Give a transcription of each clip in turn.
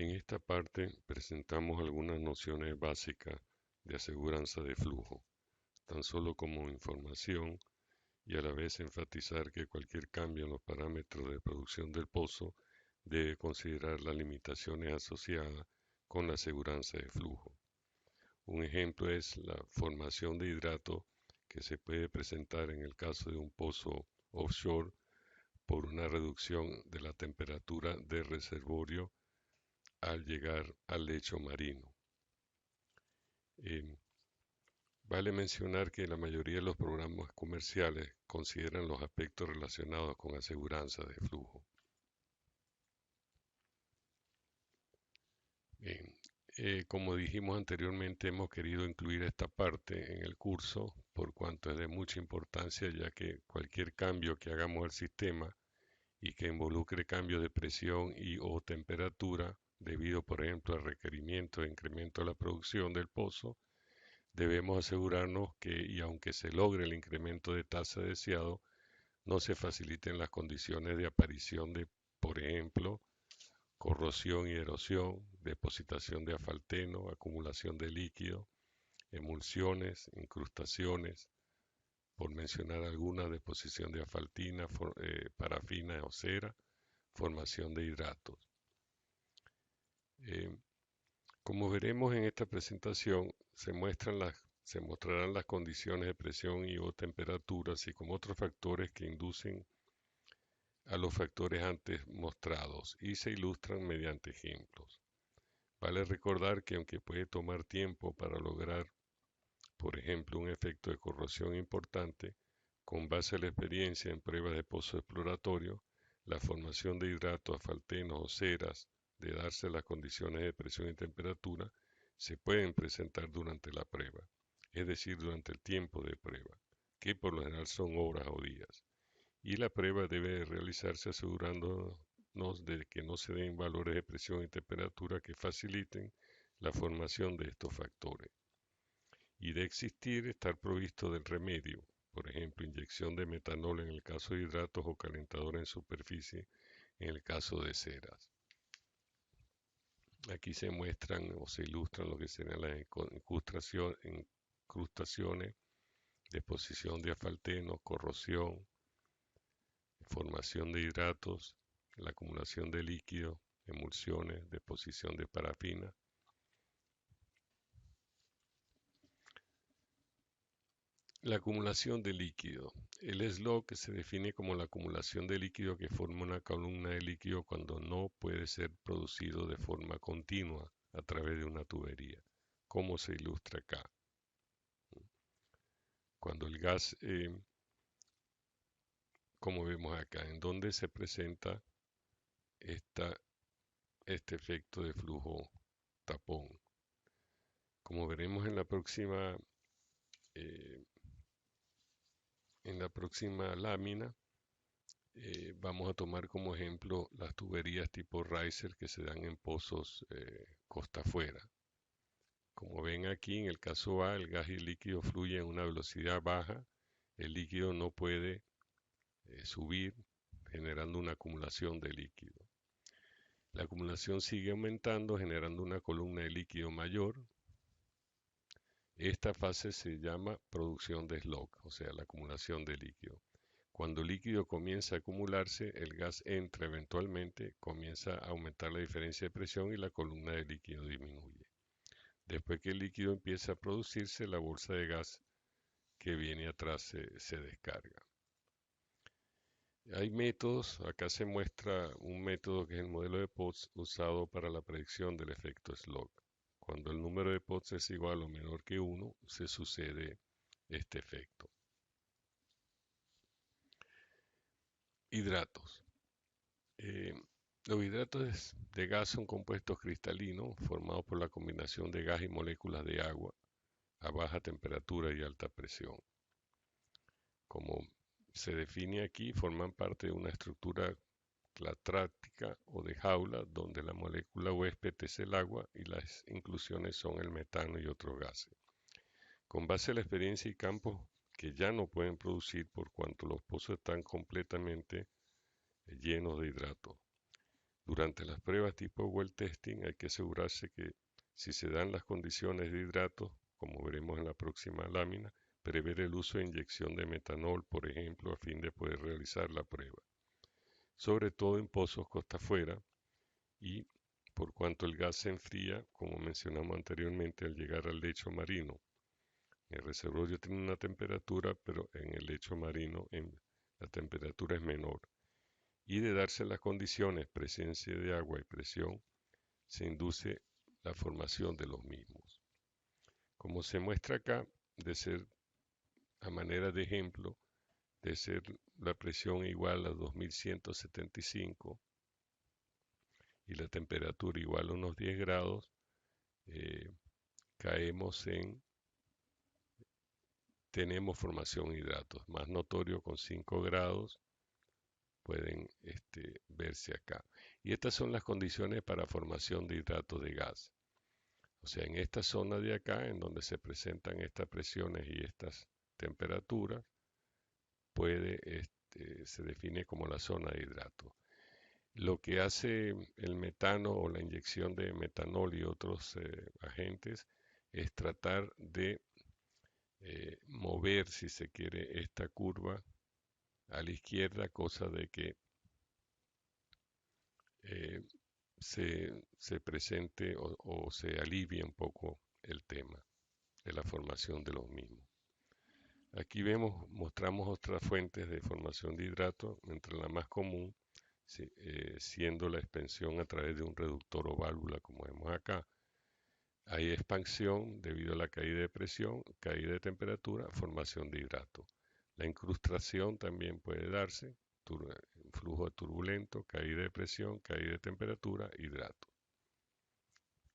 En esta parte presentamos algunas nociones básicas de aseguranza de flujo, tan solo como información y a la vez enfatizar que cualquier cambio en los parámetros de producción del pozo debe considerar las limitaciones asociadas con la aseguranza de flujo. Un ejemplo es la formación de hidrato que se puede presentar en el caso de un pozo offshore por una reducción de la temperatura del reservorio al llegar al lecho marino. Eh, Vale mencionar que la mayoría de los programas comerciales consideran los aspectos relacionados con aseguranza de flujo. Bien, como dijimos anteriormente, hemos querido incluir esta parte en el curso por cuanto es de mucha importancia, ya que cualquier cambio que hagamos al sistema y que involucre cambios de presión y o temperatura, debido por ejemplo al requerimiento de incremento de la producción del pozo, debemos asegurarnos que, y aunque se logre el incremento de tasa deseado, no se faciliten las condiciones de aparición de, por ejemplo, corrosión y erosión, depositación de asfalteno, acumulación de líquido, emulsiones, incrustaciones, por mencionar algunas, deposición de asfaltina, parafina o cera, formación de hidratos. Eh, Como veremos en esta presentación, se mostrarán las condiciones de presión y o temperatura, así como otros factores que inducen a los factores antes mostrados y se ilustran mediante ejemplos. Vale recordar que aunque puede tomar tiempo para lograr, por ejemplo, un efecto de corrosión importante, con base a la experiencia en pruebas de pozo exploratorio, la formación de hidratos, asfaltenos o ceras, de darse las condiciones de presión y temperatura, se pueden presentar durante la prueba, es decir, durante el tiempo de prueba, que por lo general son horas o días. Y la prueba debe realizarse asegurándonos de que no se den valores de presión y temperatura que faciliten la formación de estos factores. Y de existir, estar provisto del remedio, por ejemplo, inyección de metanol en el caso de hidratos o calentador en superficie en el caso de ceras. Aquí se muestran o se ilustran lo que serían las incrustaciones, deposición de asfalteno, corrosión, formación de hidratos, la acumulación de líquido, emulsiones, deposición de parafina. La acumulación de líquido. El slog se define como la acumulación de líquido que forma una columna de líquido cuando no puede ser producido de forma continua a través de una tubería, como se ilustra acá. Cuando el gas, como vemos acá, en donde se presenta esta, este efecto de flujo tapón. Como veremos eh, en la próxima lámina, vamos a tomar como ejemplo las tuberías tipo riser que se dan en pozos costa afuera. Como ven aquí, en el caso A, el gas y el líquido fluyen a una velocidad baja, el líquido no puede subir, generando una acumulación de líquido. La acumulación sigue aumentando, generando una columna de líquido mayor. Esta fase se llama producción de slog, o sea, la acumulación de líquido. Cuando el líquido comienza a acumularse, el gas entra eventualmente, comienza a aumentar la diferencia de presión y la columna de líquido disminuye. Después que el líquido empieza a producirse, la bolsa de gas que viene atrás se descarga. Hay métodos, acá se muestra un método que es el modelo de Potts usado para la predicción del efecto Slog. Cuando el número de Potts es igual o menor que 1, se sucede este efecto. Hidratos. Eh, los hidratos de gas son compuestos cristalinos formados por la combinación de gas y moléculas de agua a baja temperatura y alta presión. Como se define aquí, forman parte de una estructura clatrática o de jaula donde la molécula huésped es el agua y las inclusiones son el metano y otros gases. Con base a la experiencia y campos que ya no pueden producir por cuanto los pozos están completamente llenos de hidratos. Durante las pruebas tipo well testing hay que asegurarse que si se dan las condiciones de hidrato, como veremos en la próxima lámina, prever el uso de inyección de metanol, por ejemplo, a fin de poder realizar la prueba, sobre todo en pozos costa afuera y por cuanto el gas se enfría, como mencionamos anteriormente, al llegar al lecho marino. El reservorio tiene una temperatura, pero en el lecho marino la temperatura es menor. Y de darse las condiciones, presencia de agua y presión, se induce la formación de los mismos. Como se muestra acá, de ser a manera de ejemplo, de ser la presión igual a 2175 y la temperatura igual a unos 10 grados, caemos en, tenemos formación de hidratos, más notorio con 5 grados, pueden verse acá. Y estas son las condiciones para formación de hidratos de gas. O sea, en esta zona de acá, en donde se presentan estas presiones y estas temperaturas, se define como la zona de hidrato. Lo que hace el metano o la inyección de metanol y otros agentes es tratar de mover, si se quiere, esta curva a la izquierda, cosa de que eh, se presente o se alivie un poco el tema de la formación de los mismos. Aquí mostramos otras fuentes de formación de hidrato, entre la más común siendo la expansión a través de un reductor o válvula, como vemos acá. Hay expansión debido a la caída de presión, caída de temperatura, formación de hidrato. La incrustación también puede darse, flujo turbulento, caída de presión, caída de temperatura, hidrato.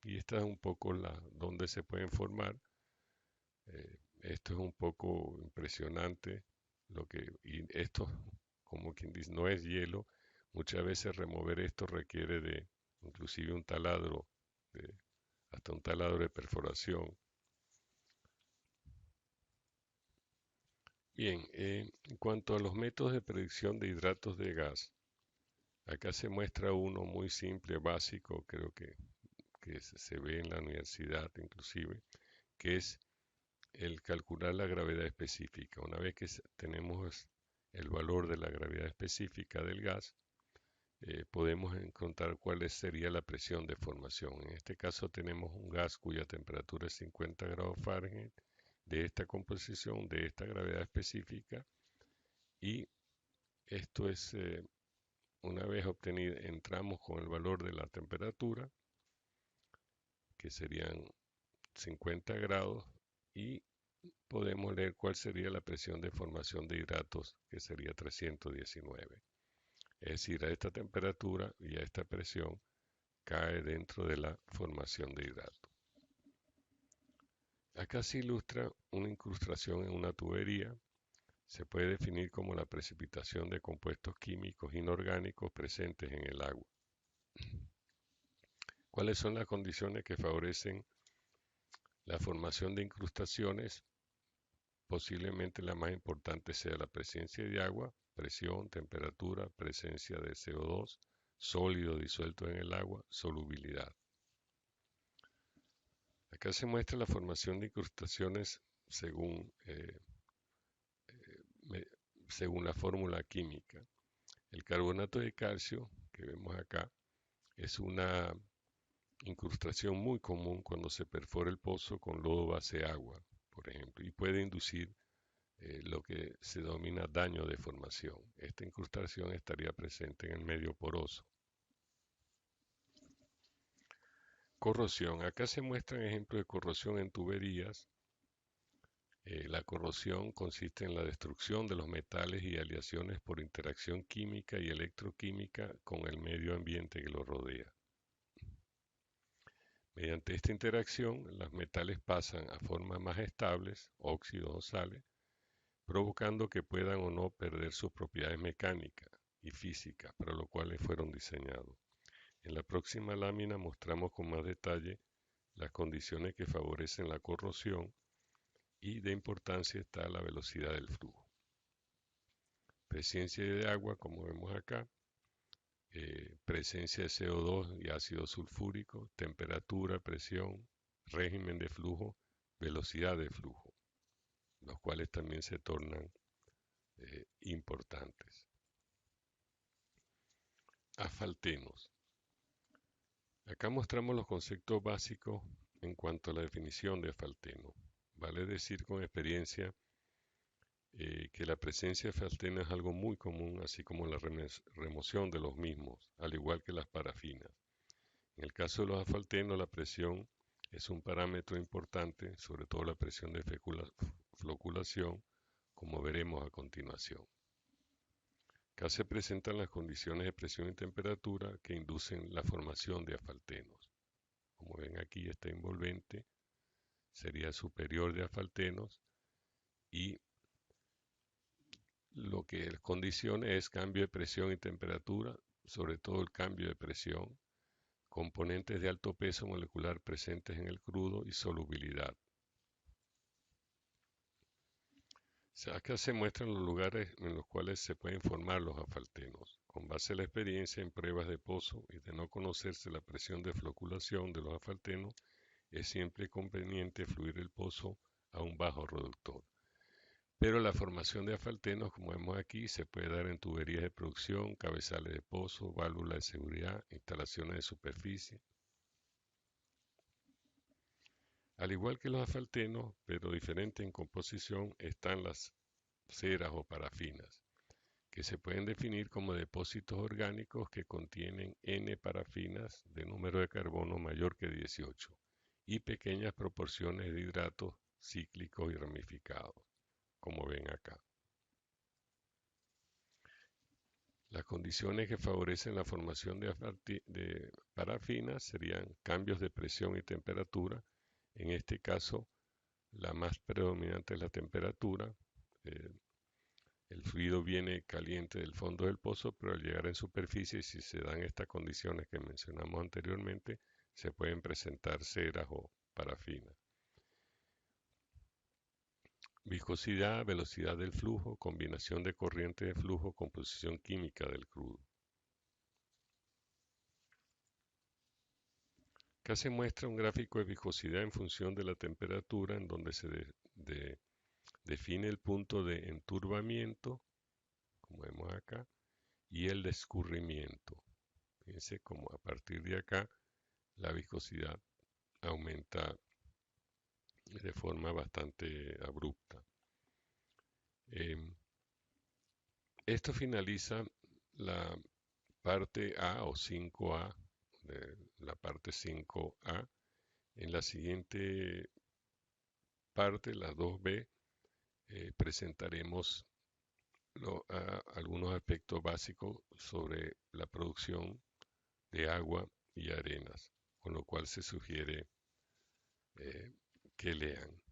Y esta es un poco donde se pueden formar. Esto es un poco impresionante, y esto, como quien dice, no es hielo. Muchas veces remover esto requiere de inclusive un taladro, hasta un taladro de perforación. Bien, en cuanto a los métodos de predicción de hidratos de gas, acá se muestra uno muy simple, básico, creo que se ve en la universidad inclusive, que es el calcular la gravedad específica. Una vez que tenemos el valor de la gravedad específica del gas, podemos encontrar cuál sería la presión de formación. En este caso tenemos un gas cuya temperatura es 50 grados Fahrenheit, de esta composición, de esta gravedad específica, y esto es, una vez obtenido, entramos con el valor de la temperatura, que serían 50 grados, y podemos leer cuál sería la presión de formación de hidratos, que sería 319. Es decir, a esta temperatura y a esta presión cae dentro de la formación de hidrato. Acá se ilustra una incrustación en una tubería. Se puede definir como la precipitación de compuestos químicos inorgánicos presentes en el agua. ¿Cuáles son las condiciones que favorecen la formación de incrustaciones? Posiblemente la más importante sea la presencia de agua, presión, temperatura, presencia de CO2, sólido disuelto en el agua, solubilidad. Acá se muestra la formación de incrustaciones según, según la fórmula química. El carbonato de calcio, que vemos acá, es una incrustación muy común cuando se perfora el pozo con lodo base agua, por ejemplo, y puede inducir lo que se denomina daño de formación. Esta incrustación estaría presente en el medio poroso. Corrosión. Acá se muestran ejemplos de corrosión en tuberías. La corrosión consiste en la destrucción de los metales y aleaciones por interacción química y electroquímica con el medio ambiente que los rodea. Mediante esta interacción, los metales pasan a formas más estables, óxidos o sales, provocando que puedan o no perder sus propiedades mecánicas y físicas, para lo cual fueron diseñados. En la próxima lámina mostramos con más detalle las condiciones que favorecen la corrosión y de importancia está la velocidad del flujo. Presencia de agua, como vemos acá, presencia de CO2 y ácido sulfúrico, temperatura, presión, régimen de flujo, velocidad de flujo, los cuales también se tornan importantes. Asfaltenos. Acá mostramos los conceptos básicos en cuanto a la definición de asfalteno. Vale decir con experiencia que la presencia de asfalteno es algo muy común, así como la remoción de los mismos, al igual que las parafinas. En el caso de los asfaltenos, la presión es un parámetro importante, sobre todo la presión de floculación, como veremos a continuación. Acá se presentan las condiciones de presión y temperatura que inducen la formación de asfaltenos. Como ven aquí, este envolvente sería superior de asfaltenos y lo que condiciona es cambio de presión y temperatura, sobre todo el cambio de presión, componentes de alto peso molecular presentes en el crudo y solubilidad. Acá se muestran los lugares en los cuales se pueden formar los asfaltenos. Con base a la experiencia en pruebas de pozo y de no conocerse la presión de floculación de los asfaltenos, es siempre conveniente fluir el pozo a un bajo reductor. Pero la formación de asfaltenos, como vemos aquí, se puede dar en tuberías de producción, cabezales de pozo, válvulas de seguridad, instalaciones de superficie. Al igual que los asfaltenos, pero diferente en composición, están las ceras o parafinas, que se pueden definir como depósitos orgánicos que contienen N parafinas de número de carbono mayor que 18 y pequeñas proporciones de hidratos cíclicos y ramificados, como ven acá. Las condiciones que favorecen la formación de parafinas serían cambios de presión y temperatura. En este caso, la más predominante es la temperatura. El fluido viene caliente del fondo del pozo, pero al llegar en superficie, si se dan estas condiciones que mencionamos anteriormente, se pueden presentar ceras o parafinas. Viscosidad, velocidad del flujo, combinación de corriente de flujo, composición química del crudo. Acá se muestra un gráfico de viscosidad en función de la temperatura, en donde se define el punto de enturbamiento, como vemos acá, y el de escurrimiento. Fíjense cómo a partir de acá la viscosidad aumenta de forma bastante abrupta. Esto finaliza la parte A o 5A, la parte 5A. En la siguiente parte, la 2B, presentaremos algunos aspectos básicos sobre la producción de agua y arenas, con lo cual se sugiere que lean.